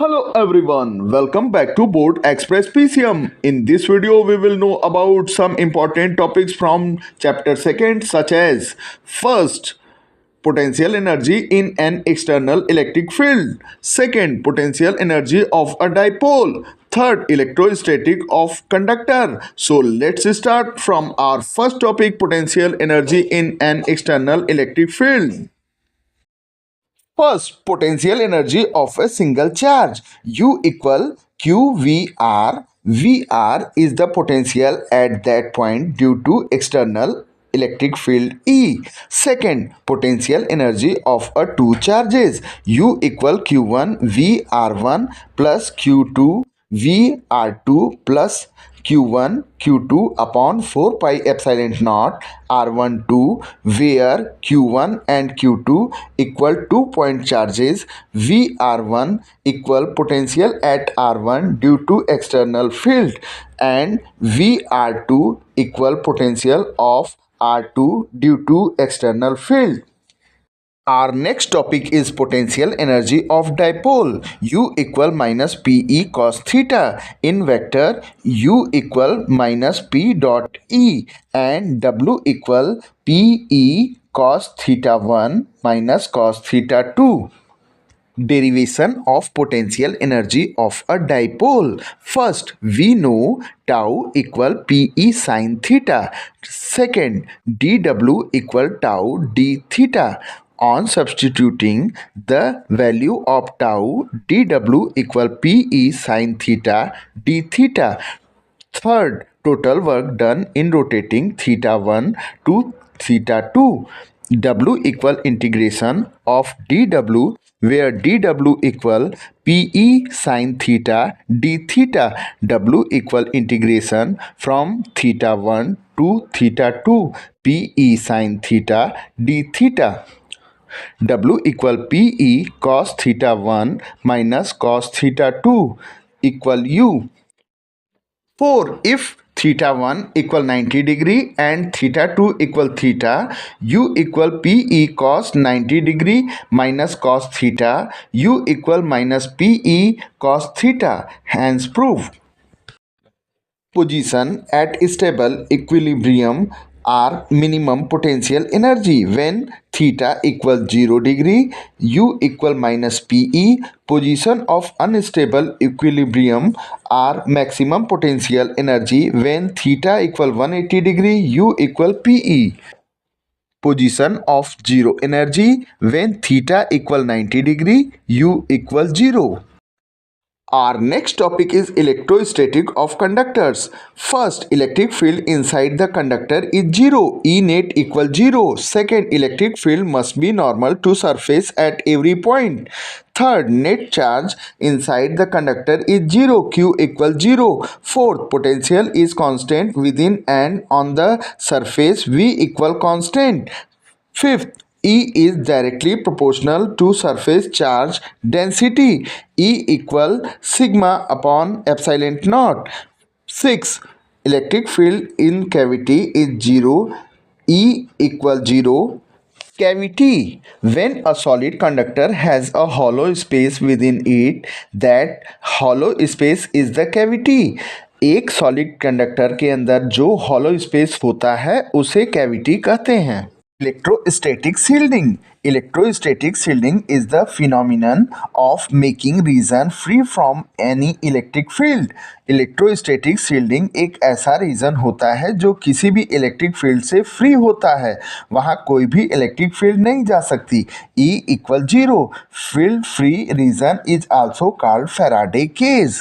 Hello everyone, welcome back to Board Express PCM. In this video, we will know about some important topics from chapter 2nd, such as first, potential energy in an external electric field. Second, potential energy of a dipole. Third, electrostatic of conductor. So let's start from our first topic, potential energy in an external electric field. First, potential energy of a single charge. U equal QVR. VR is the potential at that point due to external electric field E. Second, potential energy of a two charges. U equal Q1 VR1 plus Q2 VR2 plus Q1 Q2 upon 4 pi epsilon naught R12, where Q1 and Q2 equal 2-point charges. VR1 equal potential at R1 due to external field, and VR2 equal potential of R2 due to external field. Our next topic is potential energy of dipole. U equal minus PE cos theta in vector U equal minus P dot E, and W equal PE cos theta 1 minus cos theta 2. Derivation of potential energy of a dipole. First, we know tau equal Pe sin theta. Second, dw equal tau d theta. On substituting the value of tau, dw equal Pe sin theta d theta. Third, total work done in rotating theta 1 to theta 2. W equal integration of dw, where dw equal Pe sin theta d theta. W equal integration from theta 1 to theta 2. Pe sin theta d theta. W equal Pe cos theta 1 minus cos theta 2 equal U. 4. If theta 1 equal 90 degree and theta 2 equal theta, U equal Pe cos 90 degree minus cos theta, U equal minus Pe cos theta. Hence proved. Position at stable equilibrium are minimum potential energy when theta equals 0 degree, U equal minus Pe. Position of unstable equilibrium are maximum potential energy when theta equal 180 degree, U equal Pe. Position of zero energy when theta equal 90 degree, U equal 0. Our next topic is electrostatic of conductors. First, electric field inside the conductor is 0. E net equals 0. Second, electric field must be normal to surface at every point. Third, net charge inside the conductor is 0. Q equals 0. Fourth, potential is constant within and on the surface. V equal constant. Fifth, E is directly proportional to surface charge density. E equal sigma upon epsilon naught. 6. Electric field in cavity is 0. E equal 0. Cavity. When a solid conductor has a hollow space within it, that hollow space is the cavity. एक solid conductor के अंदर जो hollow space होता है उसे cavity कहते हैं. Electrostatic shielding. Electrostatic shielding is the phenomenon of making region free from any electric field. Electrostatic shielding एक ऐसा रीजन होता है जो किसी भी इलेक्ट्रिक फील्ड से फ्री होता है, वहाँ कोई भी इलेक्ट्रिक फील्ड नहीं जा सकती. E equal 0. Field free region is also called Faraday cage.